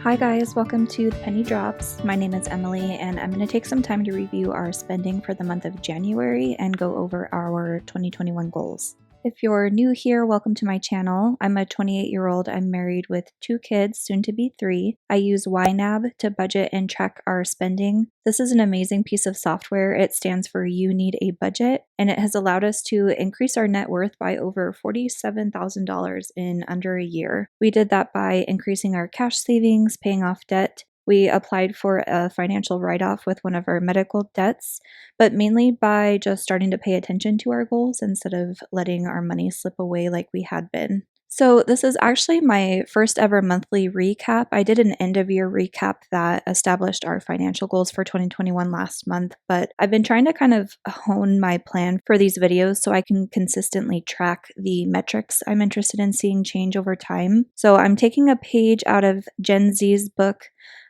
Hi guys, welcome to the Penny Drops. My name is Emily and I'm going to take some time to review our spending for the month of January and go over our 2021 goals. If you're new here, welcome to my channel. I'm a 28-year-old. I'm married with 2 kids, soon to be 3. I use YNAB to budget and track our spending. This is an amazing piece of software. It stands for You Need a Budget, and it has allowed us to increase our net worth by over $47,000 in under a year. We did that by increasing our cash savings, paying off debt. We applied for a financial write-off with one of our medical debts, but mainly by just starting to pay attention to our goals instead of letting our money slip away like we had been. So this is actually my first ever monthly recap. I did an end of year recap that established our financial goals for 2021 last month, but I've been trying to kind of hone my plan for these videos so I can consistently track the metrics I'm interested in seeing change over time. So I'm taking a page out of Gen Z's book.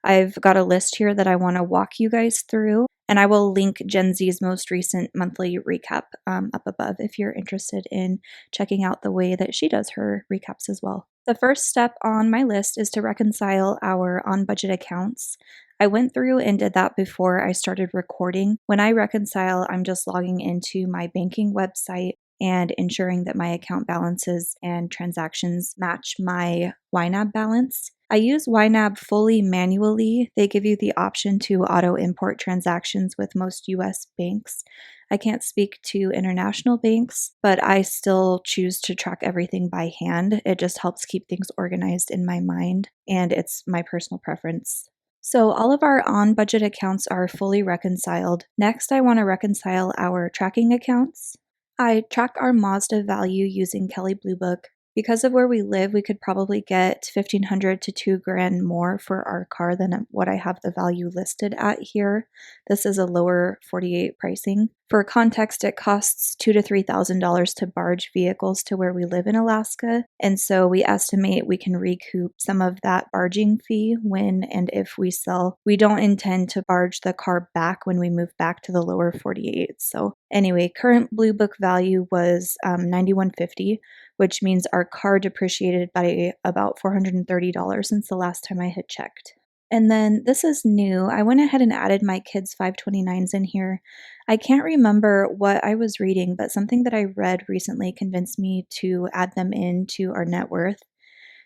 I've got a list here that I want to walk you guys through, and I will link Gen Z's most recent monthly recap up above if you're interested in checking out the way that she does her recaps as well. The first step on my list is to reconcile our on-budget accounts. I went through and did that before I started recording. When I reconcile, I'm just logging into my banking website and ensuring that my account balances and transactions match my YNAB balance. I use YNAB fully manually. They give you the option to auto-import transactions with most US banks. I can't speak to international banks, but I still choose to track everything by hand. It just helps keep things organized in my mind, and it's my personal preference. So all of our on-budget accounts are fully reconciled. Next, I want to reconcile our tracking accounts. I track our Mazda value using Kelley Blue Book. Because of where we live, we could probably get $1,500 to $2,000 more for our car than what I have the value listed at here. This is a lower 48 pricing. For context, it costs $2,000 to $3,000 to barge vehicles to where we live in Alaska, and so we estimate we can recoup some of that barging fee when and if we sell. We don't intend to barge the car back when we move back to the lower 48. So anyway, current Blue Book value was $9,150, which means our car depreciated by about $430 since the last time I had checked. And then this is new. I went ahead and added my kids' 529s in here. I can't remember what I was reading, but something that I read recently convinced me to add them into our net worth.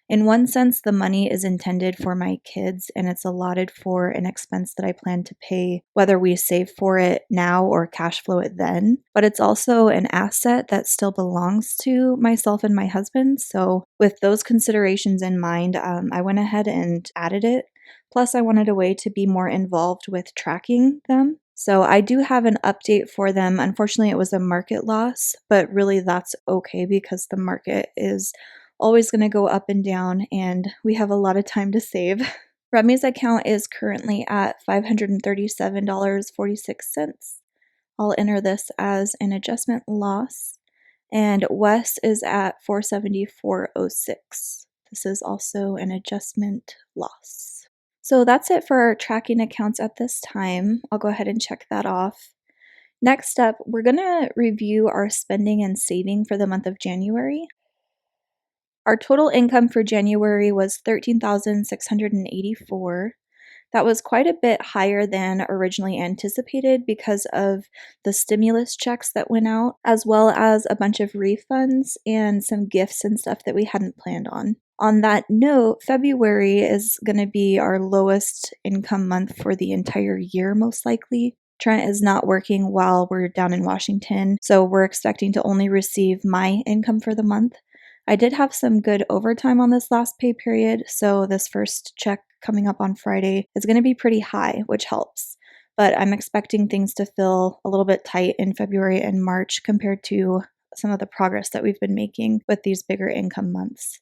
In one sense, the money is intended for my kids and it's allotted for an expense that I plan to pay, whether we save for it now or cash flow it then. But it's also an asset that still belongs to myself and my husband. So with those considerations in mind, I went ahead and added it. Plus, I wanted a way to be more involved with tracking them. So I do have an update for them. Unfortunately, it was a market loss, but really that's okay because the market is always going to go up and down and we have a lot of time to save. Remy's account is currently at $537.46. I'll enter this as an adjustment loss. And Wes is at $474.06. This is also an adjustment loss. So that's it for our tracking accounts at this time. I'll go ahead and check that off. Next up, we're going to review our spending and saving for the month of January. Our total income for January was $13,684. That was quite a bit higher than originally anticipated because of the stimulus checks that went out, as well as a bunch of refunds and some gifts and stuff that we hadn't planned on. On that note, February is going to be our lowest income month for the entire year, most likely. Trent is not working while we're down in Washington, so we're expecting to only receive my income for the month. I did have some good overtime on this last pay period, so this first check coming up on Friday is going to be pretty high, which helps. But I'm expecting things to feel a little bit tight in February and March compared to some of the progress that we've been making with these bigger income months.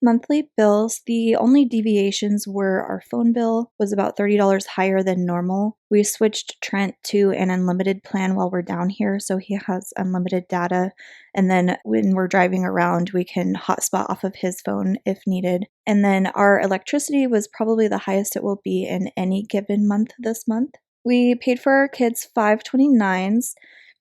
Monthly bills, the only deviations were our phone bill was about $30 higher than normal. We switched Trent to an unlimited plan while we're down here, so he has unlimited data. And then when we're driving around, we can hotspot off of his phone if needed. And then our electricity was probably the highest it will be in any given month this month. We paid for our kids' 529s.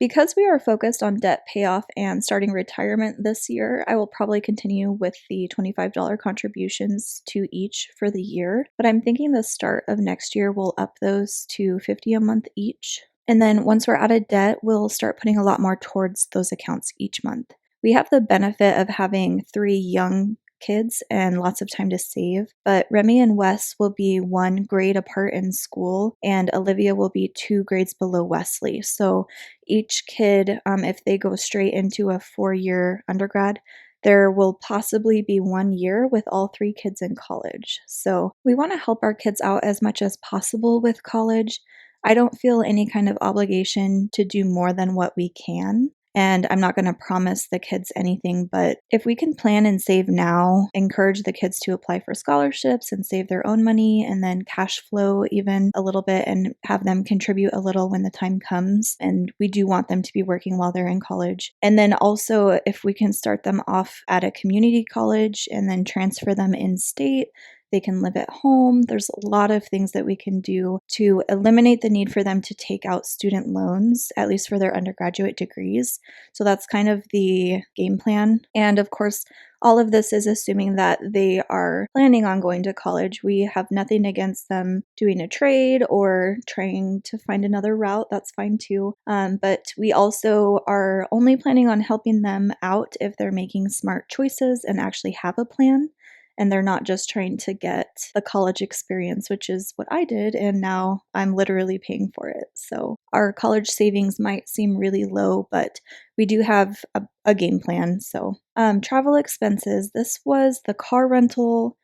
Because we are focused on debt payoff and starting retirement this year, I will probably continue with the $25 contributions to each for the year, but I'm thinking the start of next year we'll up those to $50 a month each. And then once we're out of debt, we'll start putting a lot more towards those accounts each month. We have the benefit of having 3 young kids and lots of time to save, but Remy and Wes will be 1 grade apart in school, and Olivia will be 2 grades below Wesley. So each kid, if they go straight into a 4-year undergrad, there will possibly be 1 year with all 3 kids in college. So we want to help our kids out as much as possible with college. I don't feel any kind of obligation to do more than what we can. And I'm not going to promise the kids anything, but if we can plan and save now, encourage the kids to apply for scholarships and save their own money, and then cash flow even a little bit and have them contribute a little when the time comes. And we do want them to be working while they're in college. And then also, if we can start them off at a community college and then transfer them in state, they can live at home. There's a lot of things that we can do to eliminate the need for them to take out student loans, at least for their undergraduate degrees. So that's kind of the game plan. And of course, all of this is assuming that they are planning on going to college. We have nothing against them doing a trade or trying to find another route. That's fine too. But we also are only planning on helping them out if they're making smart choices and actually have a plan, and they're not just trying to get the college experience, which is what I did, and now I'm literally paying for it. So our college savings might seem really low, but we do have a game plan. So travel expenses, this was the car rental,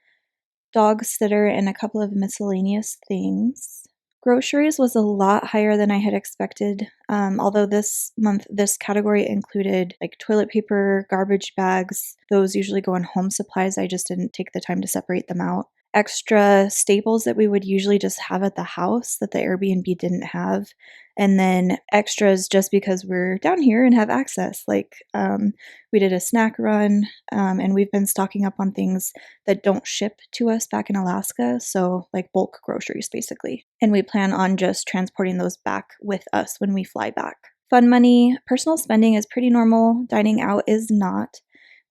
dog sitter, and a couple of miscellaneous things. Groceries was a lot higher than I had expected, although this month this category included like toilet paper, garbage bags. Those usually go in home supplies. I just didn't take the time to separate them out. Extra staples that we would usually just have at the house that the Airbnb didn't have. And then extras just because we're down here and have access. Like we did a snack run, and we've been stocking up on things that don't ship to us back in Alaska. So like bulk groceries basically. And we plan on just transporting those back with us when we fly back. Fun money, personal spending is pretty normal. Dining out is not.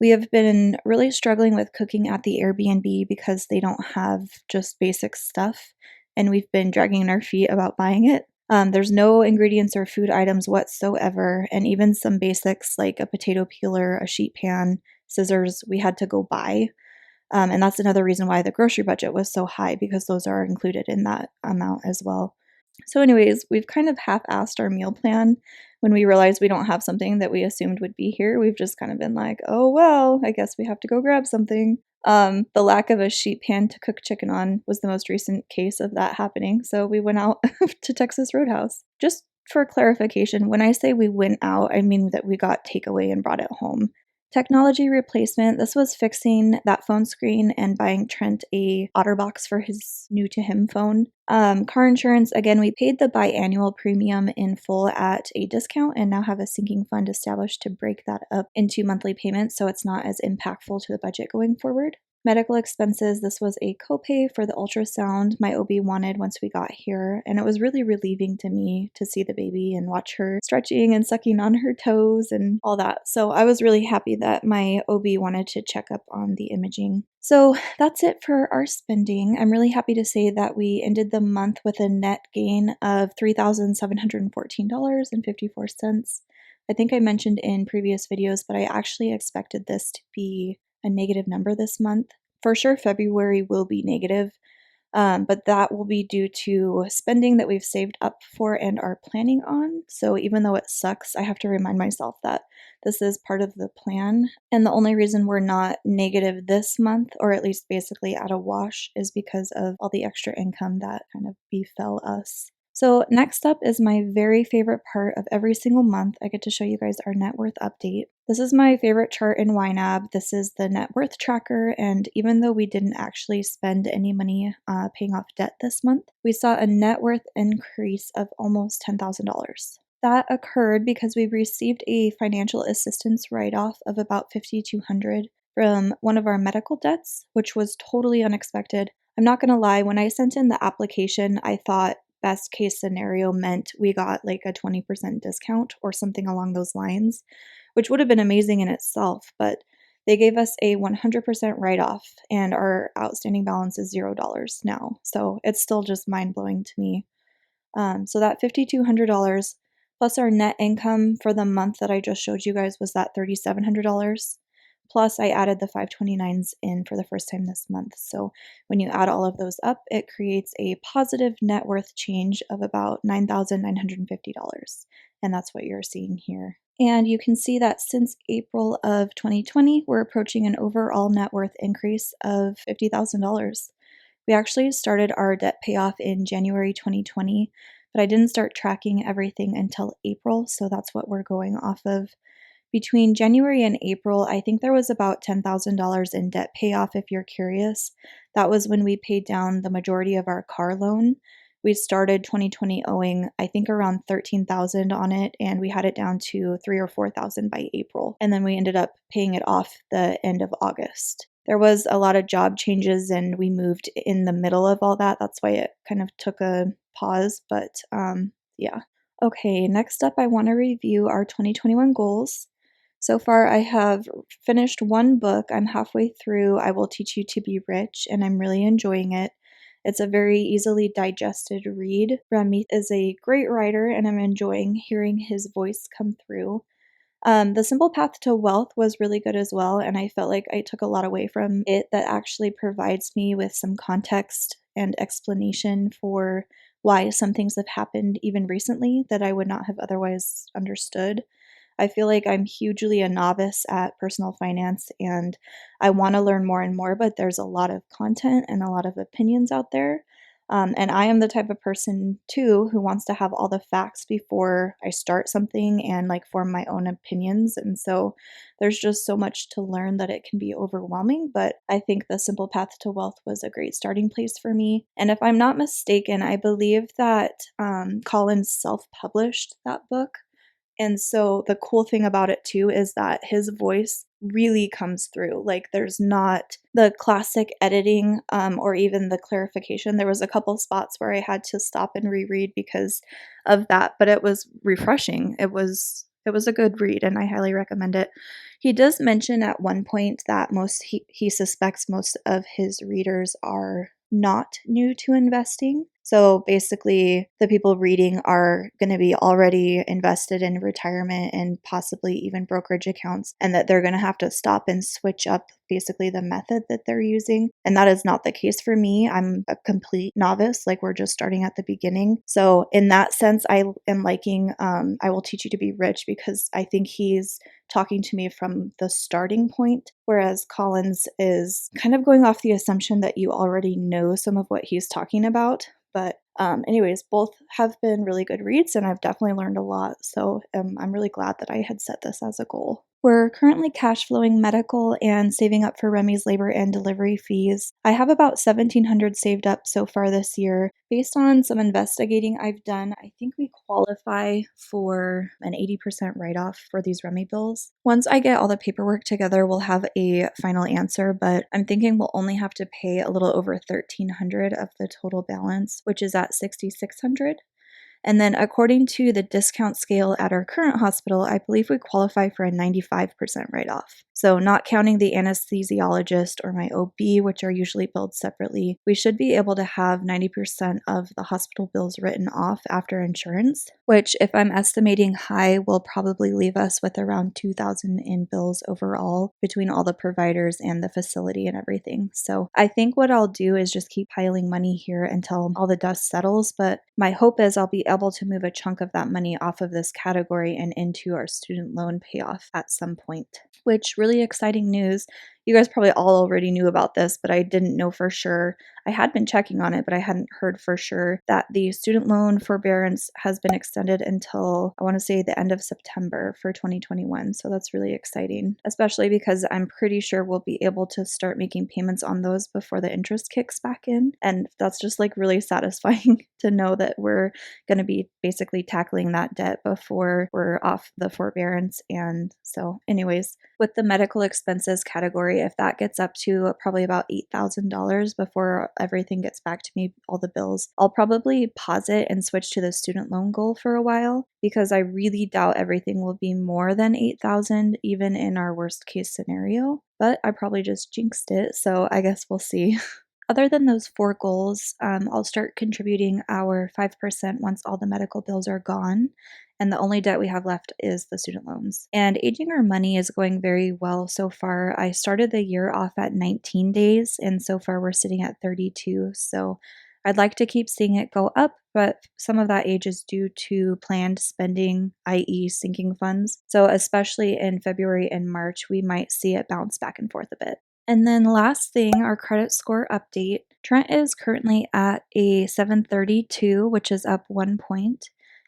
We have been really struggling with cooking at the Airbnb because they don't have just basic stuff, and we've been dragging our feet about buying it. There's no ingredients or food items whatsoever, and even some basics like a potato peeler, a sheet pan, scissors, we had to go buy. And that's another reason why the grocery budget was so high, because those are included in that amount as well. So anyways, we've kind of half-assed our meal plan. When we realized we don't have something that we assumed would be here, we've just kind of been like, oh well, I guess we have to go grab something. The lack of a sheet pan to cook chicken on was the most recent case of that happening. So we went out to Texas Roadhouse. Just for clarification, when I say we went out, I mean that we got takeaway and brought it home. Technology replacement, this was fixing that phone screen and buying Trent a OtterBox for his new to him phone. Car insurance, again, we paid the biannual premium in full at a discount and now have a sinking fund established to break that up into monthly payments so it's not as impactful to the budget going forward. Medical expenses, this was a copay for the ultrasound my OB wanted once we got here, and it was really relieving to me to see the baby and watch her stretching and sucking on her toes and all that. So I was really happy that my OB wanted to check up on the imaging. So that's it for our spending. I'm really happy to say that we ended the month with a net gain of $3,714.54. I think I mentioned in previous videos, but I actually expected this to be a negative number this month. For sure, February will be negative, but that will be due to spending that we've saved up for and are planning on. So even though it sucks, I have to remind myself that this is part of the plan. And the only reason we're not negative this month, or at least basically at a wash, is because of all the extra income that kind of befell us. So next up is my very favorite part of every single month. I get to show you guys our net worth update. This is my favorite chart in YNAB. This is the net worth tracker, and even though we didn't actually spend any money paying off debt this month, we saw a net worth increase of almost $10,000. That occurred because we received a financial assistance write-off of about $5,200 from one of our medical debts, which was totally unexpected. I'm not going to lie, when I sent in the application, I thought best case scenario meant we got like a 20% discount or something along those lines, which would have been amazing in itself, but they gave us a 100% write off, and our outstanding balance is $0 now. So it's still just mind blowing to me. So that $5,200 plus our net income for the month that I just showed you guys was that $3,700. Plus, I added the 529s in for the first time this month. So when you add all of those up, it creates a positive net worth change of about $9,950. And that's what you're seeing here. And you can see that since April of 2020, we're approaching an overall net worth increase of $50,000. We actually started our debt payoff in January 2020, but I didn't start tracking everything until April, so that's what we're going off of. Between January and April, I think there was about $10,000 in debt payoff, if you're curious. That was when we paid down the majority of our car loan. We started 2020 owing, I think, around $13,000 on it, and we had it down to $3,000 or $4,000 by April. And then we ended up paying it off the end of August. There was a lot of job changes, and we moved in the middle of all that. That's why it kind of took a pause, but yeah. Okay, next up, I want to review our 2021 goals. So far, I have finished one book. I'm halfway through I Will Teach You to Be Rich, and I'm really enjoying it. It's a very easily digested read. Remy is a great writer, and I'm enjoying hearing his voice come through. The Simple Path to Wealth was really good as well, and I felt like I took a lot away from it that actually provides me with some context and explanation for why some things have happened even recently that I would not have otherwise understood. I feel like I'm hugely a novice at personal finance, and I want to learn more and more, but there's a lot of content and a lot of opinions out there. And I am the type of person too who wants to have all the facts before I start something and like form my own opinions. And so there's just so much to learn that it can be overwhelming. But I think The Simple Path to Wealth was a great starting place for me. And if I'm not mistaken, I believe that Collins self published that book. And so the cool thing about it too is that his voice really comes through. Like there's not the classic editing or even the clarification. There was a couple spots where I had to stop and reread because of that, but it was refreshing. It was a good read, and I highly recommend it. He does mention at one point that he suspects most of his readers are not new to investing. So basically, the people reading are going to be already invested in retirement and possibly even brokerage accounts, and that they're going to have to stop and switch up basically the method that they're using. And that is not the case for me. I'm a complete novice, like we're just starting at the beginning. So in that sense, I am liking I Will Teach You to Be Rich because I think he's talking to me from the starting point, whereas Collins is kind of going off the assumption that you already know some of what he's talking about. But anyways, both have been really good reads, and I've definitely learned a lot. So I'm really glad that I had set this as a goal. We're currently cash flowing medical and saving up for Remy's labor and delivery fees. I have about $1,700 saved up so far this year. Based on some investigating I've done, I think we qualify for an 80% write-off for these Remy bills. Once I get all the paperwork together, we'll have a final answer, but I'm thinking we'll only have to pay a little over $1,300 of the total balance, which is at $6,600. And then according to the discount scale at our current hospital, I believe we qualify for a 95% write-off. So not counting the anesthesiologist or my OB, which are usually billed separately, we should be able to have 90% of the hospital bills written off after insurance, which if I'm estimating high, will probably leave us with around $2,000 in bills overall between all the providers and the facility and everything. So I think what I'll do is just keep piling money here until all the dust settles, but my hope is I'll be able to move a chunk of that money off of this category and into our student loan payoff at some point, which really exciting news. You guys probably all already knew about this, but I didn't know for sure. I had been checking on it, but I hadn't heard for sure that the student loan forbearance has been extended until, I want to say, the end of September for 2021. So that's really exciting, especially because I'm pretty sure we'll be able to start making payments on those before the interest kicks back in. And that's just like really satisfying to know that we're going to be basically tackling that debt before we're off the forbearance. And so anyways, with the medical expenses category, sorry, if that gets up to probably about $8,000 before everything gets back to me, all the bills, I'll probably pause it and switch to the student loan goal for a while, because I really doubt everything will be more than 8,000 even in our worst case scenario. But I probably just jinxed it, so I guess we'll see. Other than those 4 goals, I'll start contributing our 5% once all the medical bills are gone, and the only debt we have left is the student loans. And aging our money is going very well so far. I started the year off at 19 days, and so far we're sitting at 32. So I'd like to keep seeing it go up, but some of that age is due to planned spending, i.e., sinking funds. So especially in February and March, we might see it bounce back and forth a bit. And then last thing, our credit score update. Trent is currently at a 732, which is up 1 point,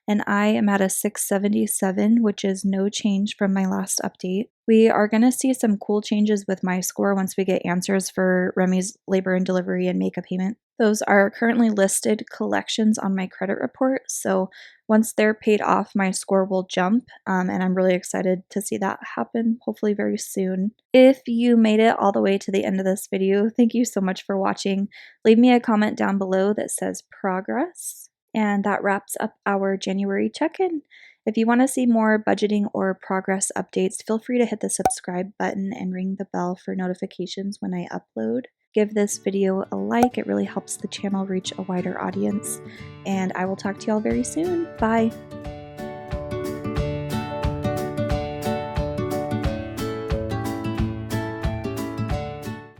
and I am at a 677, which is no change from my last update. We are going to see some cool changes with my score once we get answers for Remy's labor and delivery and makeup payment. Those are currently listed collections on my credit report, so once they're paid off, my score will jump, and I'm really excited to see that happen, hopefully very soon. If you made it all the way to the end of this video, thank you so much for watching. Leave me a comment down below that says progress, and that wraps up our January check-in. If you want to see more budgeting or progress updates, feel free to hit the subscribe button and ring the bell for notifications when I upload. Give this video a like, it really helps the channel reach a wider audience, and I will talk to y'all very soon. Bye!